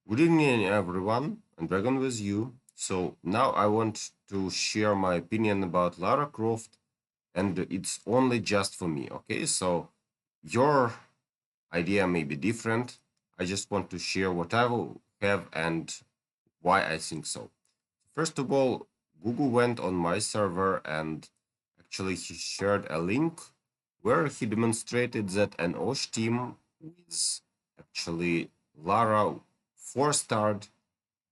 Good evening, everyone, and Dragon with you. So now I want to share my opinion about Lara Croft, and it's only just for me. Okay, so your idea may be different. I just want to share what I will have and why I think so. First of all, Google went on my server and actually he shared a link where he demonstrated that an OSH team with actually Lara 4-starred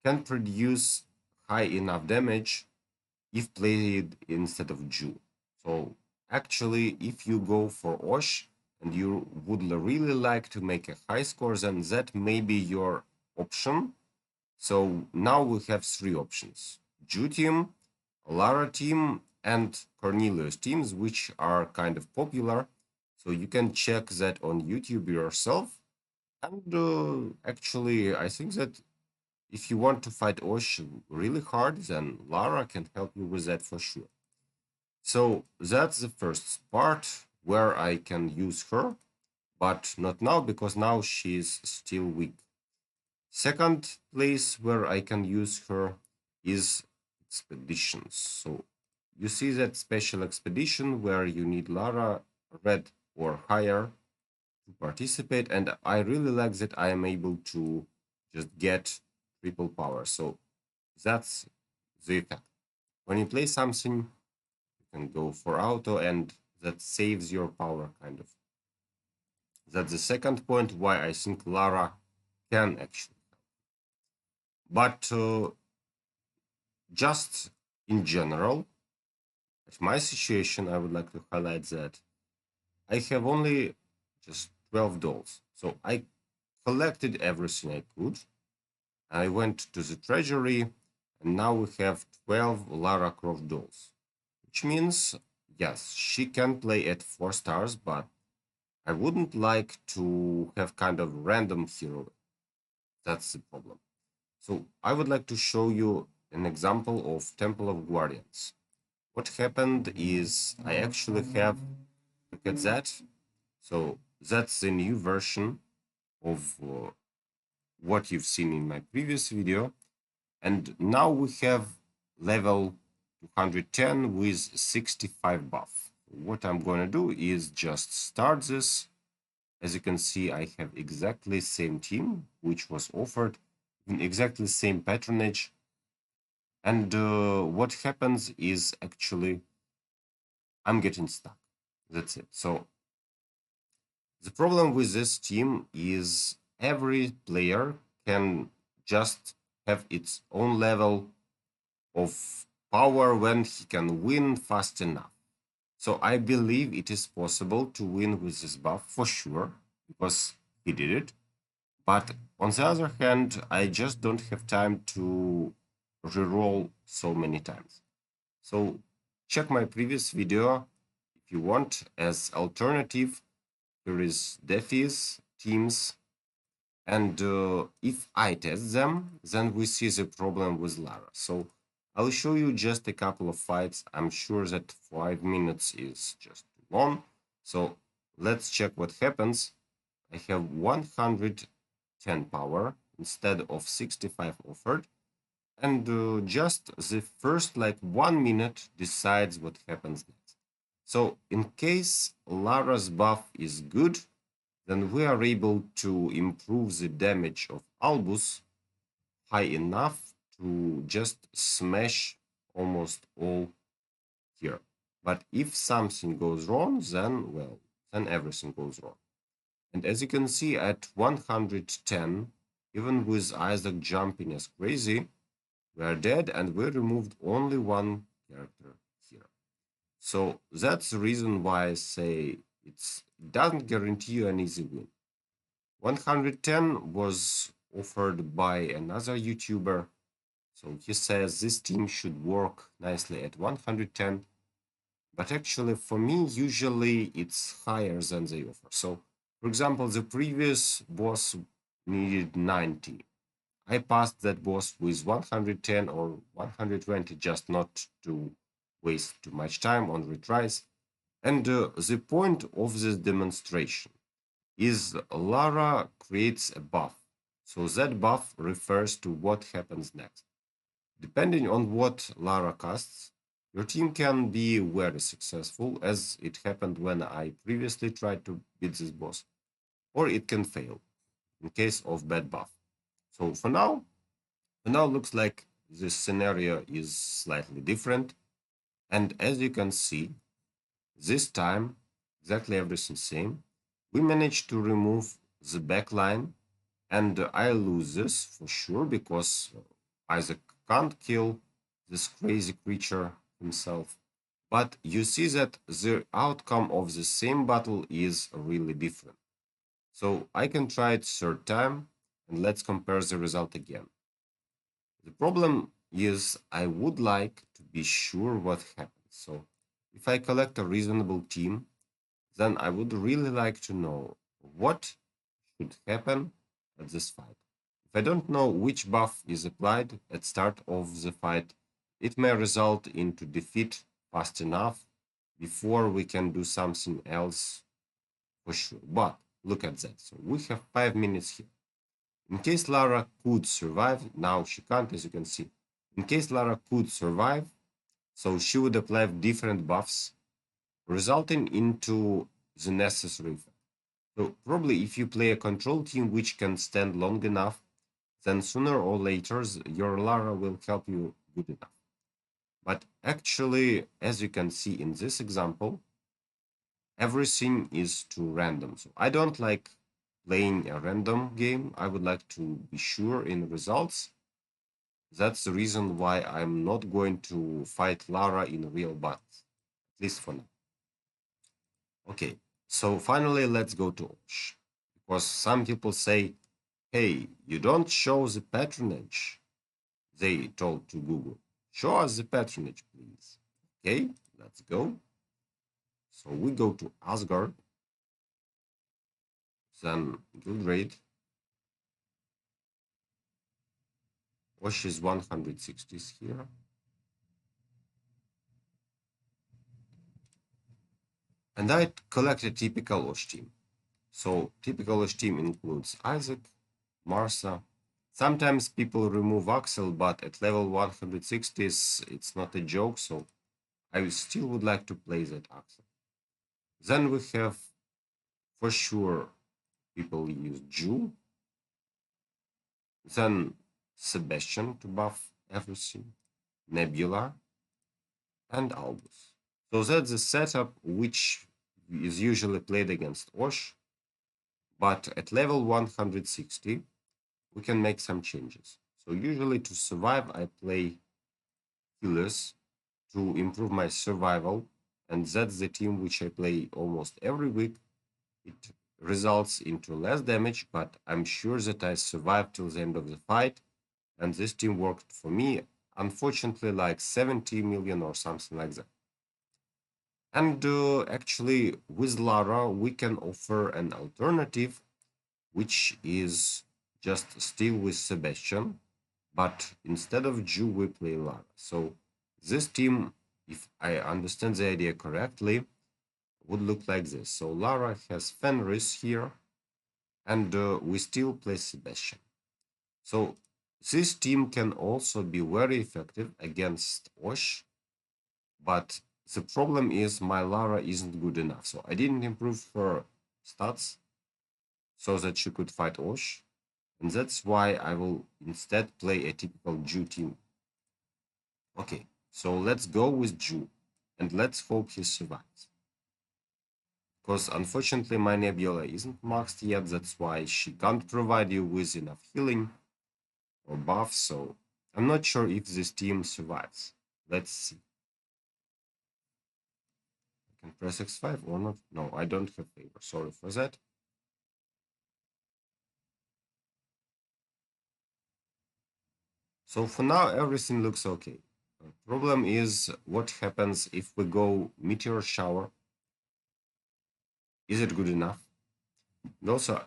can produce high enough damage if played instead of Ju. So actually, if you go for Osh and you would really like to make a high score, then that may be your option. So now we have three options: Ju team, Lara team, and Cornelius teams, which are kind of popular. So you can check that on YouTube yourself. And actually, I think that if you want to fight Osh really hard, then Lara can help you with that for sure. So that's the first part where I can use her, but not now because now she's still weak. Second place where I can use her is expeditions. So you see that special expedition where you need Lara red or higher to participate, and I really like that I am able to just get triple power. So that's the effect. When you play something, you can go for auto, and that saves your power, kind of. That's the second point why I think Lara can actually. But just in general, at my situation, I would like to highlight that I have only just 12 dolls. So I collected everything I could. I went to the treasury, and now we have 12 Lara Croft dolls, which means, yes, she can play at 4 stars, but I wouldn't like to have kind of random hero. That's the problem. So I would like to show you an example of Temple of Guardians. What happened is I actually have, look at that. So that's the new version of what you've seen in my previous video. And now we have level 210 with 65 buff. What I'm going to do is just start this. As you can see, I have exactly same team, which was offered in exactly same patronage. And what happens is actually I'm getting stuck. That's it. So the problem with this team is every player can just have its own level of power when he can win fast enough. So I believe it is possible to win with this buff for sure, because he did it. But on the other hand, I just don't have time to reroll so many times. So check my previous video if you want. As alternative, here is Defis, teams, and if I test them, then we see the problem with Lara. So I'll show you just a couple of fights. I'm sure that 5 minutes is just too long. So let's check what happens. I have 110 power instead of 65 offered. And just the first like 1 minute decides what happens next. So in case Lara's buff is good, then we are able to improve the damage of Albus high enough to just smash almost all here. But if something goes wrong, then, well, then everything goes wrong. And as you can see, at 110, even with Isaac jumping as crazy, we are dead, and we removed only one character here. So that's the reason why I say it doesn't guarantee you an easy win. 110 was offered by another YouTuber. So he says this team should work nicely at 110. But actually, for me, usually it's higher than they offer. So, for example, the previous boss needed 90. I passed that boss with 110 or 120 just not to waste too much time on retries. And the point of this demonstration is Lara creates a buff. So that buff refers to what happens next. Depending on what Lara casts, your team can be very successful, as it happened when I previously tried to beat this boss, or it can fail in case of bad buff. So for now looks like this scenario is slightly different, and as you can see, this time exactly everything same. We managed to remove the backline, and I lose this for sure because Isaac can't kill this crazy creature himself. But you see that the outcome of the same battle is really different. So I can try it third time, and let's compare the result again. The problem is I would like to be sure what happens. So if I collect a reasonable team, then I would really like to know what should happen at this fight. If I don't know which buff is applied at start of the fight, it may result into defeat fast enough before we can do something else for sure. But look at that. So we have 5 minutes here. In case Lara could survive, now she can't, as you can see. In case Lara could survive, so she would apply different buffs, resulting into the necessary effect. So probably if you play a control team which can stand long enough, then sooner or later your Lara will help you good enough. But actually, as you can see in this example, everything is too random. So I don't like playing a random game. I would like to be sure in results. That's the reason why I'm not going to fight Lara in real battles, at least for now. Okay, so finally let's go to Osh. Because some people say, hey, you don't show the patronage. They told to Google. Show us the patronage, please. Okay, let's go. So we go to Asgard, then guild rate. Osh is 160s here. And I collect a typical Osh team. So typical Osh team includes Isaac, Martha. Sometimes people remove Axel, but at level 160s, it's not a joke, so I still would like to play that Axel. Then we have, for sure, people use Jew, then Sebastian to buff everything, Nebula, and Albus. So that's the setup which is usually played against Osh, but at level 160, we can make some changes. So usually to survive, I play healers to improve my survival, and that's the team which I play almost every week. It results into less damage, but I'm sure that I survived till the end of the fight, and this team worked for me, unfortunately, like 70 million or something like that. And actually, with Lara, we can offer an alternative, which is just still with Sebastian, but instead of Jew, we play Lara. So this team, if I understand the idea correctly, would look like this. So Lara has Fenris here, and we still play Sebastian. So this team can also be very effective against Osh, but the problem is my Lara isn't good enough. So I didn't improve her stats so that she could fight Osh, and that's why I will instead play a typical Jew team. Okay, so let's go with Jew, and let's hope he survives. Because unfortunately my Nebula isn't maxed yet, that's why she can't provide you with enough healing or buff, so I'm not sure if this team survives. Let's see. I can press X5 or not. No, I don't have favor. Sorry for that. So for now, everything looks okay. The problem is what happens if we go Meteor Shower. Is it good enough? And also,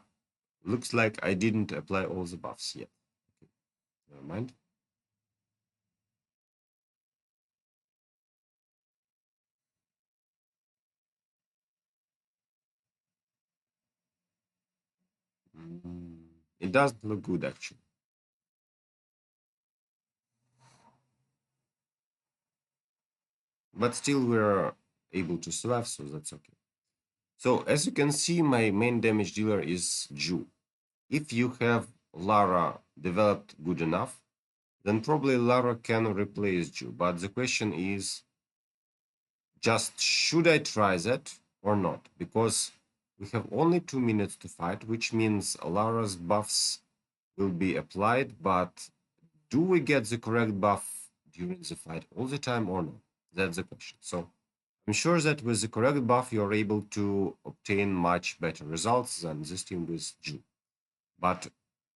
looks like I didn't apply all the buffs yet. Okay, never mind. Mm, It doesn't look good actually. But still we're able to survive, so that's okay. So as you can see, my main damage dealer is Ju. If you have Lara developed good enough, then probably Lara can replace Ju. But the question is, just should I try that or not? Because we have only 2 minutes to fight, which means Lara's buffs will be applied, but do we get the correct buff during the fight all the time or not? That's the question. So I'm sure that with the correct buff, you're able to obtain much better results than this team with Ju. But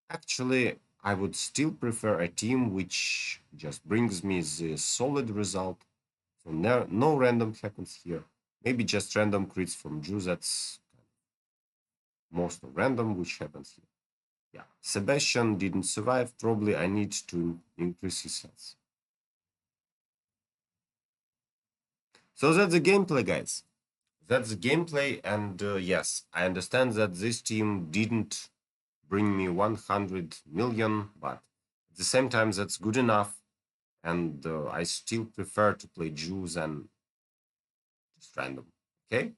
actually, I would still prefer a team which just brings me the solid result. So no random happens here. Maybe just random crits from Ju. That's most random, which happens here. Yeah, Sebastian didn't survive. Probably I need to increase his health. So that's the gameplay, guys. That's the gameplay. And yes, I understand that this team didn't bring me 100 million, but at the same time, that's good enough. And I still prefer to play Jews and just random. Okay.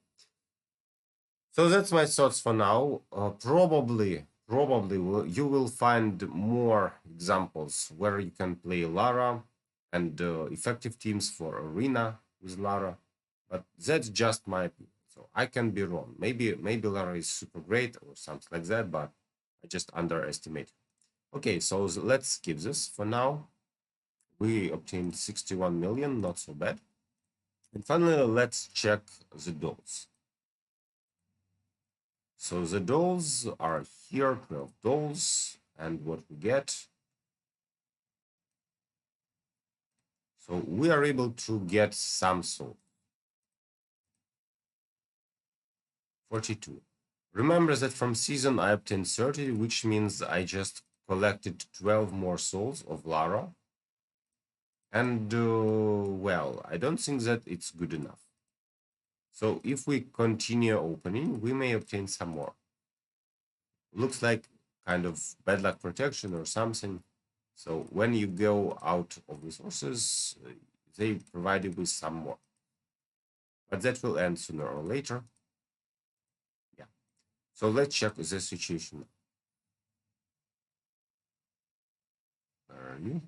So that's my thoughts for now. Probably you will find more examples where you can play Lara and effective teams for arena with Lara, but that's just my opinion. So I can be wrong. Maybe Lara is super great or something like that, but I just underestimate. Okay, so let's skip this for now. We obtained 61 million, not so bad. And finally, let's check the dolls. So the dolls are here, 12 dolls, and what we get. So we are able to get some soul. 42. Remember that from season I obtained 30, which means I just collected 12 more souls of Lara. And well, I don't think that it's good enough. So if we continue opening, we may obtain some more. Looks like kind of bad luck protection or something. So when you go out of resources, they provide you with some more. But that will end sooner or later. Yeah. So let's check the situation. Where are you?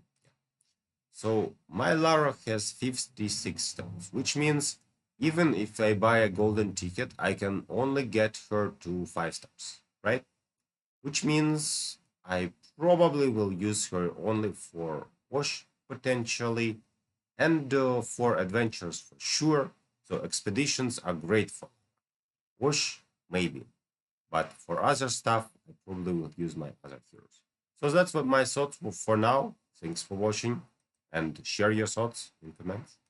So my Lara has 56 stones, which means even if I buy a golden ticket, I can only get her to 5 stars, right? Which means I probably will use her only for wash potentially and for adventures for sure. So expeditions are great for wash maybe, but for other stuff I probably will use my other heroes. So that's what my thoughts were for now. Thanks for watching and share your thoughts in comments.